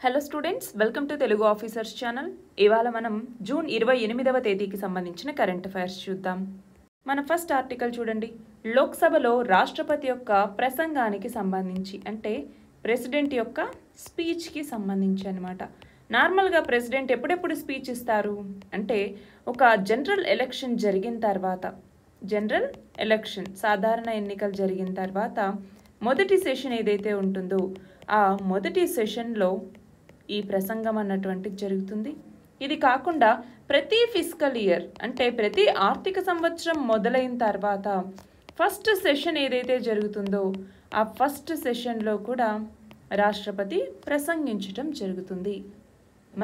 Hello students, welcome to Telugu officers channel. ఇవాళ మనం June 28వ తేదీకి సంబంధించిన కరెంట్ అఫైర్స్ చూద్దాం. మన ఫస్ట్ ఆర్టికల్ చూడండి. లోక్సభలో రాష్ట్రపతి యొక్క ప్రసంగానికి సంబంధించి, అంటే ప్రెసిడెంట్ యొక్క స్పీచ్కి సంబంధించి అనమాట. నార్మల్గా ప్రెసిడెంట్ ఎప్పుడెప్పుడు స్పీచ్ ఇస్తారు అంటే ఒక జనరల్ ఎలక్షన్ జరిగిన తర్వాత, జనరల్ ఎలక్షన్ సాధారణ ఎన్నికలు జరిగిన తర్వాత మొదటి సెషన్ ఏదైతే ఉంటుందో ఆ మొదటి సెషన్లో ఈ ప్రసంగం అన్నటువంటిది జరుగుతుంది. ఇది కాకుండా ప్రతి ఫిజికల్ ఇయర్, అంటే ప్రతి ఆర్థిక సంవత్సరం మొదలైన తర్వాత ఫస్ట్ సెషన్ ఏదైతే జరుగుతుందో ఆ ఫస్ట్ సెషన్లో కూడా రాష్ట్రపతి ప్రసంగించటం జరుగుతుంది.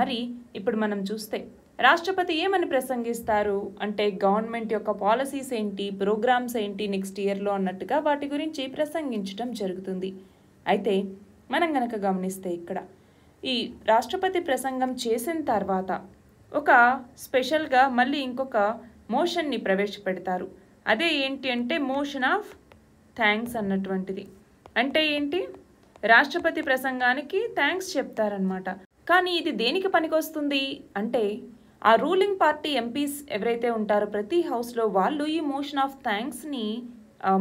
మరి ఇప్పుడు మనం చూస్తే రాష్ట్రపతి ఏమని ప్రసంగిస్తారు అంటే గవర్నమెంట్ యొక్క పాలసీస్ ఏంటి, ప్రోగ్రామ్స్ ఏంటి నెక్స్ట్ ఇయర్లో అన్నట్టుగా వాటి గురించి ప్రసంగించటం జరుగుతుంది. అయితే మనం గనక గమనిస్తే ఇక్కడ ఈ రాష్ట్రపతి ప్రసంగం చేసిన తర్వాత ఒక స్పెషల్గా మళ్ళీ ఇంకొక మోషన్ని ప్రవేశపెడతారు. అదే ఏంటి అంటే మోషన్ ఆఫ్ థ్యాంక్స్ అన్నటువంటిది. అంటే ఏంటి, రాష్ట్రపతి ప్రసంగానికి థ్యాంక్స్ చెప్తారనమాట. కానీ ఇది దేనికి పనికొస్తుంది అంటే ఆ రూలింగ్ పార్టీ ఎంపీస్ ఎవరైతే ఉంటారో ప్రతి హౌస్లో వాళ్ళు ఈ మోషన్ ఆఫ్ థ్యాంక్స్ని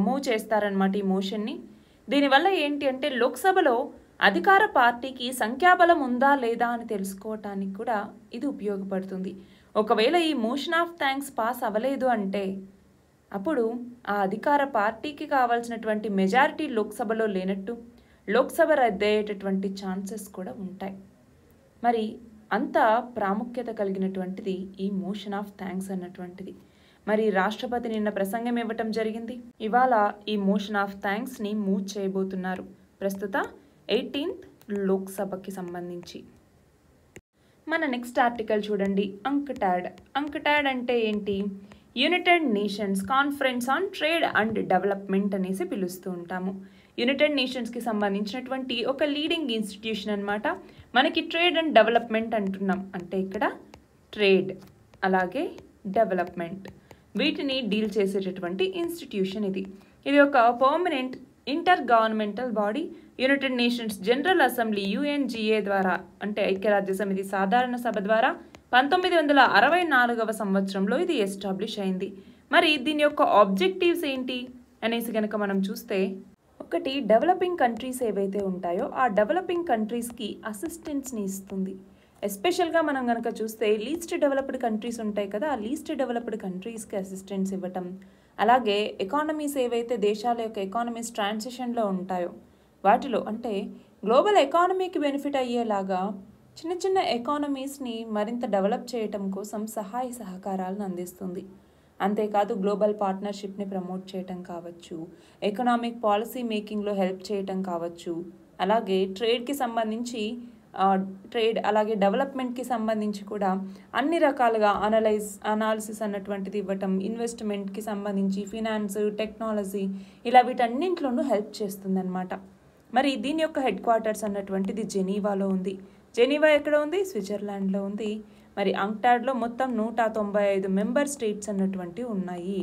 మూవ్ చేస్తారనమాట, ఈ మోషన్ని. దీనివల్ల ఏంటి అంటే లోక్సభలో అధికార పార్టీకి సంఖ్యాబలం ఉందా లేదా అని తెలుసుకోవటానికి కూడా ఇది ఉపయోగపడుతుంది. ఒకవేళ ఈ మోషన్ ఆఫ్ థ్యాంక్స్ పాస్ అవ్వలేదు అంటే అప్పుడు ఆ అధికార పార్టీకి కావాల్సినటువంటి మెజారిటీ లోక్సభలో లేనట్టు, లోక్సభ రద్దయ్యేటటువంటి ఛాన్సెస్ కూడా ఉంటాయి. మరి అంత ప్రాముఖ్యత కలిగినటువంటిది ఈ మోషన్ ఆఫ్ థ్యాంక్స్ అన్నటువంటిది. మరి రాష్ట్రపతి నిన్న ప్రసంగం ఇవ్వటం జరిగింది. ఇవాళ ఈ మోషన్ ఆఫ్ థ్యాంక్స్ని మూవ్ చేయబోతున్నారు ప్రస్తుత 18th లోక్సభకి సంబంధించి. మన నెక్స్ట్ ఆర్టికల్ చూడండి. అంక్టాడ్. అంక్టాడ్ అంటే ఏంటి, United nations conference on trade and development అనేసి పిలుస్తూ ఉంటాము. యునైటెడ్ నేషన్స్కి సంబంధించినటువంటి ఒక లీడింగ్ ఇన్స్టిట్యూషన్ అనమాట. మనకి ట్రేడ్ అండ్ డెవలప్మెంట్ అంటున్నాం అంటే ఇక్కడ ట్రేడ్ అలాగే డెవలప్మెంట్ వీటిని డీల్ చేసేటటువంటి ఇన్స్టిట్యూషన్ ఇది. ఇది ఒక permanent inter governmental body. United nations general assembly UNGA ద్వారా, అంటే ఐక్యరాజ్య సమితి సాధారణ సభ ద్వారా 1964వ సంవత్సరంలో ఇది ఎస్టాబ్లిష్ అయింది. మరి దీని యొక్క ఆబ్జెక్టివ్స్ ఏంటి అనేసి కనుక మనం చూస్తే, ఒకటి డెవలపింగ్ కంట్రీస్ ఏవైతే ఉంటాయో ఆ డెవలపింగ్ కంట్రీస్కి అసిస్టెన్స్ని ఇస్తుంది. ఎస్పెషల్గా మనం కనుక చూస్తే లీస్ట్ డెవలప్డ్ కంట్రీస్ ఉంటాయి కదా, ఆ లీస్ట్ డెవలప్డ్ కంట్రీస్కి అసిస్టెన్స్ ఇవ్వటం, అలాగే ఎకానమీస్ ఏవైతే దేశాల యొక్క ఎకానమీస్ ట్రాన్సిషన్లో ఉంటాయో వాటిలో, అంటే గ్లోబల్ ఎకానమీకి బెనిఫిట్ అయ్యేలాగా చిన్న చిన్న ఎకానమీస్ని మరింత డెవలప్ చేయటం కోసం సహాయ సహకారాలను అందిస్తుంది. అంతేకాదు గ్లోబల్ పార్ట్నర్షిప్ని ప్రమోట్ చేయటం కావచ్చు, ఎకనామిక్ పాలసీ మేకింగ్లో హెల్ప్ చేయటం కావచ్చు, అలాగే ట్రేడ్కి సంబంధించి ట్రేడ్ అలాగే డెవలప్మెంట్కి సంబంధించి కూడా అన్ని రకాలుగా అనాలిసిస్ అన్నటువంటిది ఇవ్వటం, ఇన్వెస్ట్మెంట్కి సంబంధించి ఫినాన్స్, టెక్నాలజీ ఇలా వీటన్నింటిలోనూ హెల్ప్ చేస్తుందన్నమాట. మరి దీని యొక్క హెడ్ క్వార్టర్స్ అన్నటువంటిది జెనీవాలో ఉంది. జెనీవా ఎక్కడ ఉంది, స్విట్జర్లాండ్లో ఉంది. మరి అంక్టాడ్లో మొత్తం 195 మెంబర్ స్టేట్స్ అన్నటువంటివి ఉన్నాయి.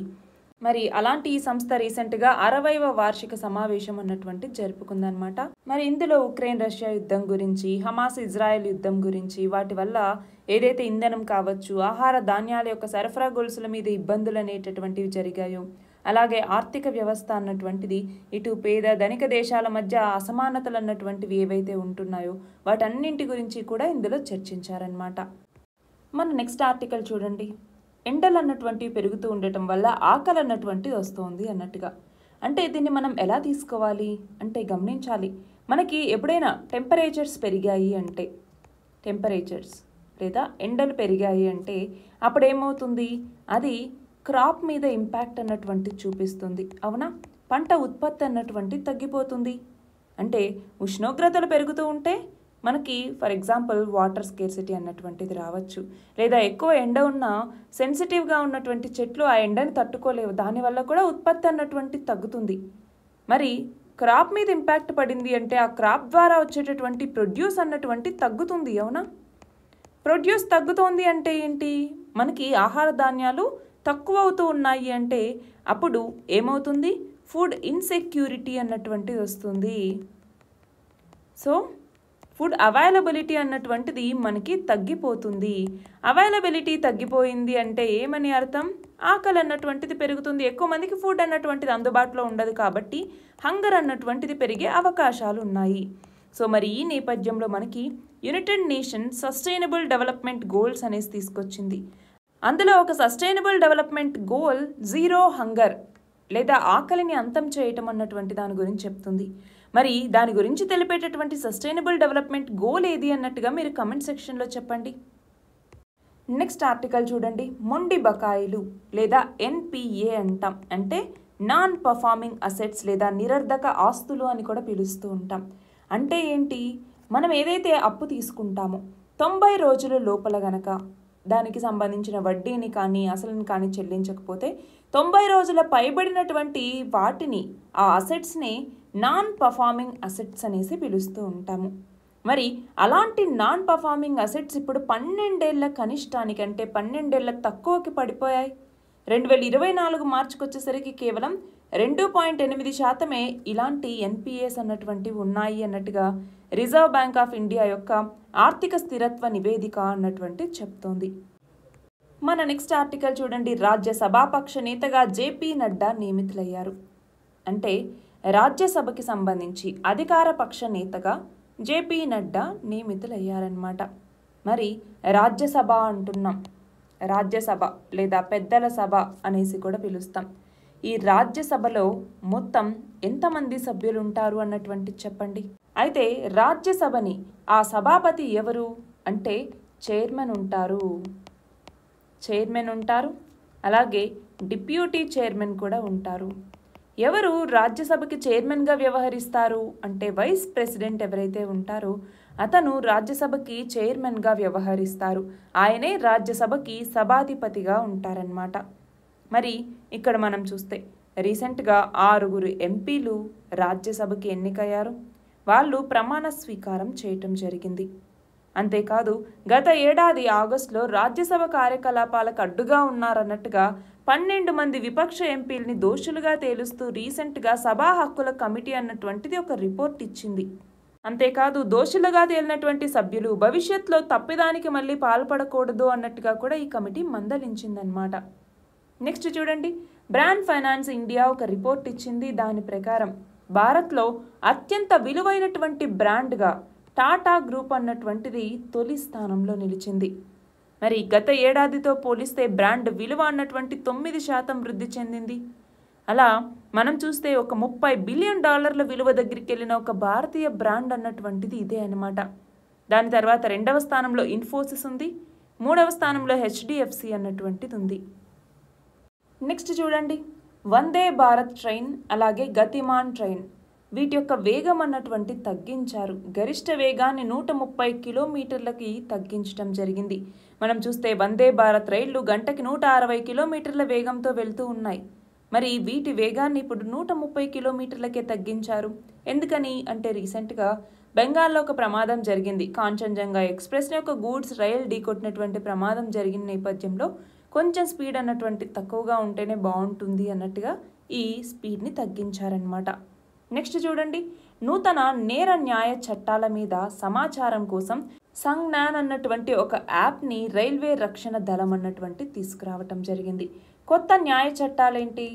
మరి అలాంటి ఈ సంస్థ రీసెంట్గా 60వ వార్షిక సమావేశం అన్నటువంటి జరుపుకుందనమాట. మరి ఇందులో ఉక్రెయిన్ రష్యా యుద్ధం గురించి, హమాస్ ఇజ్రాయెల్ యుద్ధం గురించి, వాటి వల్ల ఏదైతే ఇంధనం కావచ్చు, ఆహార ధాన్యాల యొక్క సరఫరా గొలుసుల మీద ఇబ్బందులు అనేటటువంటివి జరిగాయో, అలాగే ఆర్థిక వ్యవస్థ అన్నటువంటిది ఇటు పేద ధనిక దేశాల మధ్య అసమానతలు అన్నటువంటివి ఏవైతే ఉంటున్నాయో వాటన్నింటి గురించి కూడా ఇందులో చర్చించారనమాట. మన నెక్స్ట్ ఆర్టికల్ చూడండి. ఎండలు అన్నటువంటివి పెరుగుతూ ఉండటం వల్ల ఆకలి అన్నటువంటిది వస్తుంది అన్నట్టుగా. అంటే దీన్ని మనం ఎలా తీసుకోవాలి అంటే గమనించాలి. మనకి ఎప్పుడైనా టెంపరేచర్స్ పెరిగాయి అంటే, టెంపరేచర్స్ లేదా ఎండలు పెరిగాయి అంటే అప్పుడు ఏమవుతుంది, అది క్రాప్ మీద ఇంపాక్ట్ అన్నటువంటిది చూపిస్తుంది. అవునా, పంట ఉత్పత్తి అన్నటువంటిది తగ్గిపోతుంది. అంటే ఉష్ణోగ్రతలు పెరుగుతూ ఉంటే మనకి ఫర్ ఎగ్జాంపుల్ వాటర్ స్కేర్సిటీ అన్నటువంటిది రావచ్చు, లేదా ఎక్కువ ఎండ ఉన్న సెన్సిటివ్గా ఉన్నటువంటి చెట్లు ఆ ఎండని తట్టుకోలేవు, దానివల్ల కూడా ఉత్పత్తి అన్నటువంటిది తగ్గుతుంది. మరి క్రాప్ మీద ఇంపాక్ట్ పడింది అంటే ఆ క్రాప్ ద్వారా వచ్చేటటువంటి ప్రొడ్యూస్ అన్నటువంటి తగ్గుతుంది. అవునా, ప్రొడ్యూస్ తగ్గుతోంది అంటే ఏంటి, మనకి ఆహార ధాన్యాలు తక్కువ అవుతూ ఉన్నాయి అంటే అప్పుడు ఏమవుతుంది, ఫుడ్ ఇన్సెక్యూరిటీ అన్నటువంటిది వస్తుంది. సో ఫుడ్ అవైలబిలిటీ అన్నటువంటిది మనకి తగ్గిపోతుంది. అవైలబిలిటీ తగ్గిపోయింది అంటే ఏమని అర్థం? ఆకలి అన్నటువంటిది పెరుగుతుంది. ఎక్కువ మందికి ఫుడ్ అన్నటువంటిది అందుబాటులో ఉండదు కాబట్టి హంగర్ అన్నటువంటిది పెరిగే అవకాశాలు ఉన్నాయి. సో మరి ఈ నేపథ్యంలో మనకి United nations sustainable development goals అనేసి తీసుకొచ్చింది. అందులో ఒక sustainable development goal zero hunger లేదా ఆకలిని అంతం చేయటం అన్నటువంటి దాని గురించి చెప్తుంది. మరి దాని గురించి తెలిపేటటువంటి సస్టైనబుల్ డెవలప్మెంట్ గోల్ ఏది అన్నట్టుగా మీరు కమెంట్ సెక్షన్లో చెప్పండి. నెక్స్ట్ ఆర్టికల్ చూడండి. మొండి బకాయిలు లేదా ఎన్పిఏ అంటాం. అంటే నాన్ పర్ఫార్మింగ్ అసెట్స్ లేదా నిరర్ధక ఆస్తులు అని కూడా పిలుస్తూ ఉంటాం. అంటే ఏంటి? మనం ఏదైతే అప్పు తీసుకుంటామో 90 రోజుల లోపల గనక దానికి సంబంధించిన వడ్డీని కానీ అసలుని కానీ చెల్లించకపోతే 90 రోజుల పైబడినటువంటి వాటిని ఆ అసెట్స్ని నాన్ పర్ఫార్మింగ్ అసెట్స్ అనేసి పిలుస్తూ ఉంటాము. మరి అలాంటి నాన్ పర్ఫార్మింగ్ అసెట్స్ ఇప్పుడు 12 ఏళ్ల కనిష్టానికి అంటే 12 ఏళ్ల తక్కువకి పడిపోయాయి. 2024 మార్చికి వచ్చేసరికి కేవలం 2.8% ఇలాంటి ఎన్పిఏస్ అన్నటువంటివి ఉన్నాయి అన్నట్టుగా రిజర్వ్ బ్యాంక్ ఆఫ్ ఇండియా యొక్క ఆర్థిక స్థిరత్వ నివేదిక అన్నటువంటి చెప్తోంది. మన నెక్స్ట్ ఆర్టికల్ చూడండి. రాజ్యసభాపక్ష నేతగా జేపీ నడ్డా నియమితులయ్యారు. అంటే రాజ్యసభకి సంబంధించి అధికార పక్ష నేతగా జేపీ నడ్డా నియమితులయ్యారన్నమాట. మరి రాజ్యసభ అంటున్నాం. రాజ్యసభ లేదా పెద్దల సభ అనేసి కూడా పిలుస్తాం. ఈ రాజ్యసభలో మొత్తం ఎంతమంది సభ్యులు ఉంటారు అన్నటువంటి చెప్పండి. అయితే రాజ్యసభని ఆ సభాపతి ఎవరు అంటే చైర్మన్ ఉంటారు. అలాగే డిప్యూటీ చైర్మన్ కూడా ఉంటారు. ఎవరు రాజ్యసభకి చైర్మన్గా వ్యవహరిస్తారు అంటే వైస్ ప్రెసిడెంట్ ఎవరైతే ఉంటారో అతను రాజ్యసభకి చైర్మన్గా వ్యవహరిస్తారు. ఆయనే రాజ్యసభకి సభాధిపతిగా ఉంటారన్నమాట. మరి ఇక్కడ మనం చూస్తే రీసెంట్గా 6 ఎంపీలు రాజ్యసభకి ఎన్నికయ్యారు. వాళ్ళు ప్రమాణ స్వీకారం చేయటం జరిగింది. అంతేకాదు గత ఏడాది ఆగస్టులో రాజ్యసభ కార్యకలాపాలకు అడ్డుగా ఉన్నారన్నట్టుగా 12 మంది విపక్ష ఎంపీలని దోషులుగా తేలుస్తూ రీసెంట్గా సభా హక్కుల కమిటీ అన్నటువంటిది ఒక రిపోర్ట్ ఇచ్చింది. అంతేకాదు దోషులుగా తేలినటువంటి సభ్యులు భవిష్యత్తులో తప్పిదానికి మళ్ళీ పాల్పడకూడదు అన్నట్టుగా కూడా ఈ కమిటీ మందలించిందనమాట. నెక్స్ట్ చూడండి. బ్రాండ్ ఫైనాన్స్ ఇండియా ఒక రిపోర్ట్ ఇచ్చింది. దాని ప్రకారం భారత్లో అత్యంత విలువైనటువంటి బ్రాండ్గా టాటా గ్రూప్ అన్నటువంటిది తొలి స్థానంలో నిలిచింది. మరి గత ఏడాదితో పోలిస్తే బ్రాండ్ విలువ అన్నటువంటి 9% వృద్ధి చెందింది. అలా మనం చూస్తే ఒక $30 బిలియన్ విలువ దగ్గరికి వెళ్ళిన ఒక భారతీయ బ్రాండ్ అన్నటువంటిది ఇదే అనమాట. దాని తర్వాత 2వ స్థానంలో ఇన్ఫోసిస్ ఉంది. 3వ స్థానంలో హెచ్డిఎఫ్సి అన్నటువంటిది ఉంది. నెక్స్ట్ చూడండి. వందే భారత్ ట్రైన్ అలాగే గతిమాన్ ట్రైన్ వీటి యొక్క వేగం అన్నటువంటి తగ్గించారు. గరిష్ట వేగాన్ని 130 కిలోమీటర్లకి తగ్గించడం జరిగింది. మనం చూస్తే వందే భారత్ రైళ్లు గంటకి 160 కిలోమీటర్ల వేగంతో వెళ్తూ ఉన్నాయి. మరి వీటి వేగాన్ని ఇప్పుడు 130 కిలోమీటర్లకే తగ్గించారు. ఎందుకని అంటే రీసెంట్గా బెంగాల్లో ఒక ప్రమాదం జరిగింది. కాంచన్జంగా ఎక్స్ప్రెస్ని ఒక గూడ్స్ రైలు ఢీకొట్టినటువంటి ప్రమాదం జరిగిన నేపథ్యంలో కొంచెం స్పీడ్ అన్నటువంటి తక్కువగా ఉంటేనే బాగుంటుంది అన్నట్టుగా ఈ స్పీడ్ని తగ్గించారనమాట. నెక్స్ట్ చూడండి. నూతన నేర న్యాయ చట్టాల మీద సమాచారం కోసం సంజ్ఞాన్ అన్నటువంటి ఒక యాప్ని రైల్వే రక్షణ దళం అన్నటువంటి తీసుకురావటం జరిగింది. కొత్త న్యాయ చట్టాలేంటి?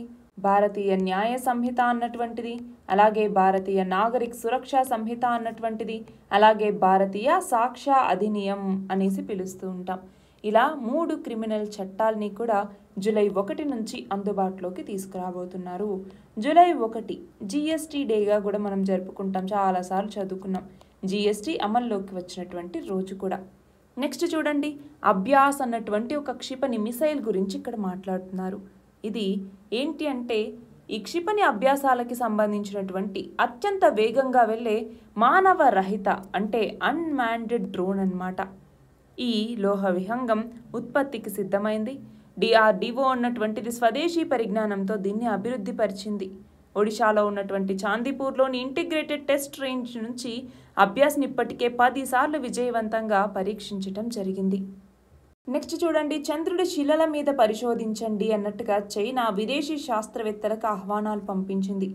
భారతీయ న్యాయ సంహిత అన్నటువంటిది, అలాగే భారతీయ నాగరిక సురక్షా సంహిత అన్నటువంటిది, అలాగే భారతీయ సాక్ష్య అధినియం అనేసి పిలుస్తూ ఉంటాం. ఇలా 3 క్రిమినల్ చట్టాలని కూడా జూలై 1 నుంచి అందుబాటులోకి తీసుకురాబోతున్నారు. జూలై 1 జిఎస్టీ డేగా కూడా మనం జరుపుకుంటాం. చాలాసార్లు చదువుకున్నాం. జిఎస్టీ అమల్లోకి వచ్చినటువంటి రోజు కూడా. నెక్స్ట్ చూడండి. అభ్యాస్ అన్నటువంటి ఒక క్షిపణి మిసైల్ గురించి ఇక్కడ మాట్లాడుతున్నారు. ఇది ఏంటి అంటే ఈ క్షిపణి అభ్యాసాలకి సంబంధించినటువంటి అత్యంత వేగంగా వెళ్ళే మానవ రహిత అంటే అన్మాన్డ్ డ్రోన్ అన్నమాట. ఈ లోహ విహంగం ఉత్పత్తికి సిద్ధమైంది. డిఆర్డిఓ అన్నటువంటిది స్వదేశీ పరిజ్ఞానంతో దీన్ని అభివృద్ధి పరిచింది. ఒడిశాలో ఉన్నటువంటి చాందీపూర్లోని ఇంటిగ్రేటెడ్ టెస్ట్ రేంజ్ నుంచి అభ్యాస్ని ఇప్పటికే 10 సార్లు విజయవంతంగా పరీక్షించటం జరిగింది. నెక్స్ట్ చూడండి. చంద్రుడి శిలల మీద పరిశోధించండి అన్నట్టుగా చైనా విదేశీ శాస్త్రవేత్తలకు ఆహ్వానాలు పంపించింది.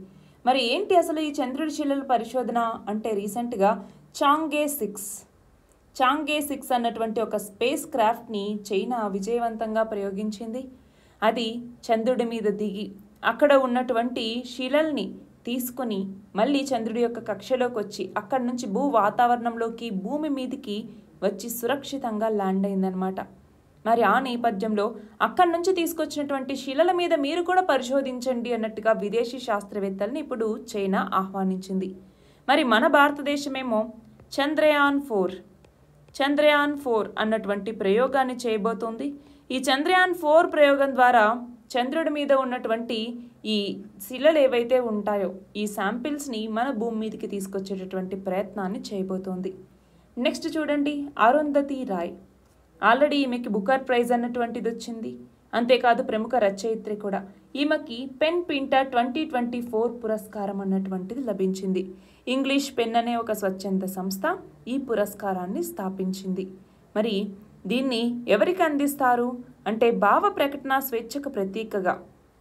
మరి ఏంటి అసలు ఈ చంద్రుడి శిలల పరిశోధన అంటే రీసెంట్గా చాంగే 6 అన్నటువంటి ఒక స్పేస్ క్రాఫ్ట్ని చైనా విజయవంతంగా ప్రయోగించింది. అది చంద్రుడి మీద దిగి అక్కడ ఉన్నటువంటి శిలల్ని తీసుకొని మళ్ళీ చంద్రుడి యొక్క కక్షలోకి వచ్చి అక్కడి నుంచి భూ వాతావరణంలోకి భూమి మీదికి వచ్చి సురక్షితంగా ల్యాండ్ అయిందనమాట. మరి ఆ నేపథ్యంలో అక్కడి నుంచి తీసుకొచ్చినటువంటి శిలల మీద మీరు కూడా పరిశోధించండి అన్నట్టుగా విదేశీ శాస్త్రవేత్తల్ని ఇప్పుడు చైనా ఆహ్వానించింది. మరి మన భారతదేశమేమో చంద్రయాన్ 4 అన్నటువంటి ప్రయోగాన్ని చేయబోతోంది. ఈ చంద్రయాన్ 4 ప్రయోగం ద్వారా చంద్రుడి మీద ఉన్నటువంటి ఈ శిలలు ఏవైతే ఉంటాయో ఈ శాంపిల్స్ని మన భూమి మీదకి తీసుకొచ్చేటటువంటి ప్రయత్నాన్ని చేయబోతోంది. నెక్స్ట్ చూడండి, అరుంధతి రాయ్. ఆల్రెడీ ఈమెకి బుకర్ ప్రైజ్ అన్నటువంటిది వచ్చింది. అంతేకాదు ప్రముఖ రచయిత్రి కూడా. ఈమెకి పెన్ పింటర్ 2024 పురస్కారం అన్నటువంటిది లభించింది. ఇంగ్లీష్ పెన్ అనే ఒక స్వచ్ఛంద సంస్థ ఈ పురస్కారాన్ని స్థాపించింది. మరి దీన్ని ఎవరికి అందిస్తారు అంటే భావ ప్రకటన స్వేచ్ఛకు ప్రతీకగా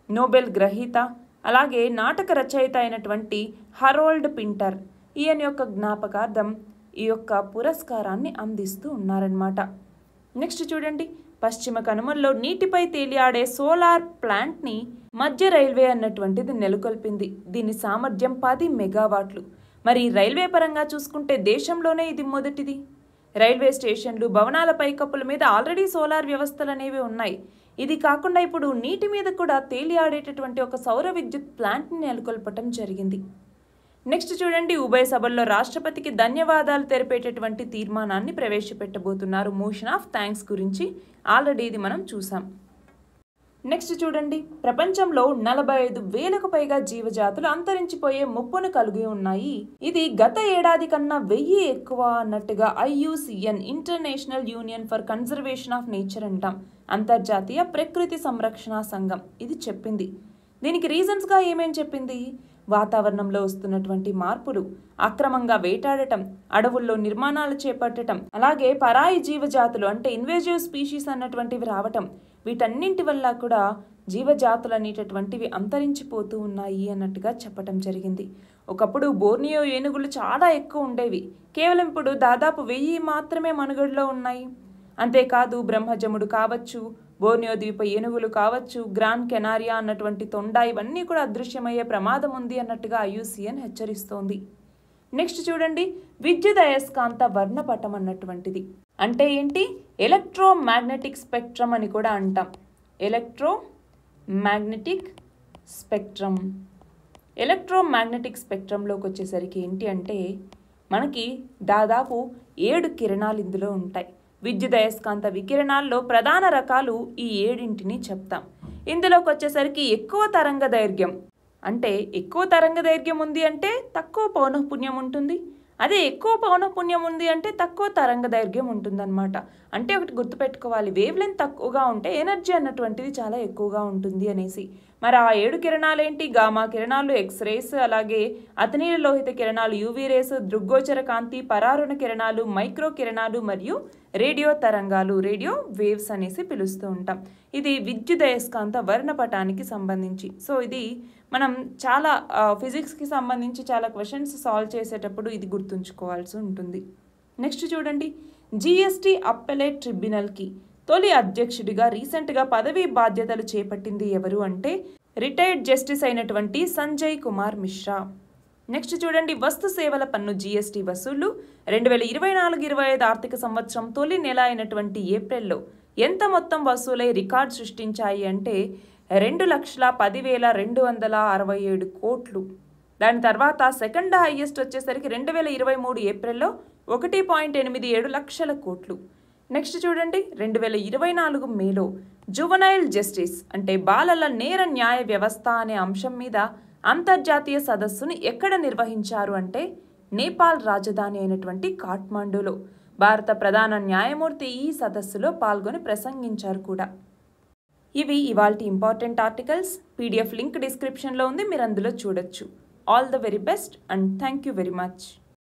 నోబెల్ గ్రహీత అలాగే నాటక రచయిత అయినటువంటి హరోల్డ్ పింటర్ ఈయన యొక్క జ్ఞాపకార్థం ఈ యొక్క పురస్కారాన్ని అందిస్తూ ఉన్నారన్నమాట. నెక్స్ట్ చూడండి, పశ్చిమ కనుమల్లో నీటిపై తేలియాడే సోలార్ ప్లాంట్ని మధ్య రైల్వే అన్నటువంటిది నెలకొల్పింది. దీని సామర్థ్యం 10 మెగావాట్లు. మరి రైల్వే పరంగా చూసుకుంటే దేశంలోనే ఇది మొదటిది. రైల్వే స్టేషన్లు భవనాల పైకప్పుల మీద ఆల్రెడీ సోలార్ వ్యవస్థలు అనేవి ఉన్నాయి. ఇది కాకుండా ఇప్పుడు నీటి మీద కూడా తేలియాడేటటువంటి ఒక సౌర విద్యుత్ ప్లాంట్ని నెలకొల్పటం జరిగింది. నెక్స్ట్ చూడండి, ఉభయ సభల్లో రాష్ట్రపతికి ధన్యవాదాలు తెలిపేటటువంటి తీర్మానాన్ని ప్రవేశపెట్టబోతున్నారు. మోషన్ ఆఫ్ థ్యాంక్స్ గురించి ఆల్రెడీ ఇది మనం చూసాం. నెక్స్ట్ చూడండి, ప్రపంచంలో 45,000కు పైగా జీవజాతులు అంతరించిపోయే ముప్పును కలిగి ఉన్నాయి. ఇది గత ఏడాది కన్నా 1000 ఎక్కువ అన్నట్టుగా IUCN international union for conservation of nature అంటాం, అంతర్జాతీయ ప్రకృతి సంరక్షణ సంఘం ఇది చెప్పింది. దీనికి రీజన్స్గా ఏమేం చెప్పింది? వాతావరణంలో వస్తున్నటువంటి మార్పులు, అక్రమంగా వేటాడటం, అడవుల్లో నిర్మాణాలు చేపట్టడం, అలాగే పరాయి జీవజాతులు అంటే ఇన్వేజివ్ స్పీషీస్ అన్నటువంటివి రావటం, వీటన్నింటి వల్ల కూడా జీవజాతులు అనేటటువంటివి అంతరించిపోతూ ఉన్నాయి అన్నట్టుగా చెప్పటం జరిగింది. ఒకప్పుడు బోర్నియో ఏనుగులు చాలా ఎక్కువ ఉండేవి, కేవలం ఇప్పుడు దాదాపు 1000 మాత్రమే మనుగడలో ఉన్నాయి. అంతేకాదు బ్రహ్మజముడు కావచ్చు, బోర్నియో ద్వీప ఏనుగులు కావచ్చు, గ్రాన్ కెనారియా అన్నటువంటి తొండ ఇవన్నీ కూడా అదృశ్యమయ్యే ప్రమాదం ఉంది అన్నట్టుగా IUCN హెచ్చరిస్తోంది. నెక్స్ట్ చూడండి, విద్యుత్ అయస్కాంత వర్ణపటం అన్నటువంటిది అంటే ఏంటి? ఎలక్ట్రోమాగ్నెటిక్ స్పెక్ట్రమ్ అని కూడా అంటాం. ఎలక్ట్రోమాగ్నెటిక్ స్పెక్ట్రంలోకి వచ్చేసరికి ఏంటి అంటే మనకి దాదాపు 7 కిరణాలు ఇందులో ఉంటాయి. విద్యుత్ అయస్కాంత వికిరణాల్లో ప్రధాన రకాలు ఈ 7ంటిని చెప్తాం. ఇందులోకి వచ్చేసరికి ఎక్కువ తరంగ దైర్ఘ్యం ఉంది అంటే తక్కువ పౌనఃపున్యం ఉంటుంది. అదే ఎక్కువ పౌనఃపున్యం ఉంది అంటే తక్కువ తరంగ దైర్ఘ్యం ఉంటుందన్నమాట. అంటే ఒకటి గుర్తుపెట్టుకోవాలి, వేవ్ లెంత్ తక్కువగా ఉంటే ఎనర్జీ అన్నటువంటిది చాలా ఎక్కువగా ఉంటుంది అనేసి. మరి ఆ 7 కిరణాలు ఏంటి? గామా కిరణాలు, ఎక్స్రేస్, అలాగే అతినీల లోహిత కిరణాలు యూవీ రేస్, దృగ్గోచర కాంతి, పరారుణ కిరణాలు, మైక్రో కిరణాలు మరియు రేడియో తరంగాలు, రేడియో వేవ్స్ అనేసి పిలుస్తూ ఉంటాం. ఇది విద్యుదయస్కాంత వర్ణపటానికి సంబంధించి. సో ఇది మనం చాలా ఫిజిక్స్కి సంబంధించి చాలా క్వశ్చన్స్ సాల్వ్ చేసేటప్పుడు ఇది గుర్తుంచుకోవాల్సి ఉంటుంది. నెక్స్ట్ చూడండి, GST అప్పెలేట్ ట్రిబ్యునల్కి తొలి అధ్యక్షుడిగా రీసెంట్గా పదవీ బాధ్యతలు చేపట్టింది ఎవరు అంటే రిటైర్డ్ జస్టిస్ అయినటువంటి సంజయ్ కుమార్ మిశ్రా. నెక్స్ట్ చూడండి, వస్తు సేవల పన్ను GST వసూళ్లు 2024-25 ఆర్థిక సంవత్సరం తొలి నెల అయినటువంటి ఏప్రిల్లో ఎంత మొత్తం వసూలై రికార్డు సృష్టించాయి అంటే 2,10,267 కోట్లు. దాని తర్వాత సెకండ్ హైయెస్ట్ వచ్చేసరికి 2023 ఏప్రిల్లో 1.87 లక్షల కోట్లు. నెక్స్ట్ చూడండి, 2024 మేలో జువనైల్ జస్టిస్ అంటే బాలల నేర న్యాయ వ్యవస్థ అనే అంశం మీద అంతర్జాతీయ సదస్సును ఎక్కడ నిర్వహించారు అంటే నేపాల్ రాజధాని అయినటువంటి కాఠ్మండూలో. భారత ప్రధాన న్యాయమూర్తి ఈ సదస్సులో పాల్గొని ప్రసంగించారు కూడా. ఇవి ఇవాల్టి ఇంపార్టెంట్ ఆర్టికల్స్. PDF లింక్ డిస్క్రిప్షన్లో ఉంది, మీరు అందులో చూడొచ్చు. All the very best and thank you very much.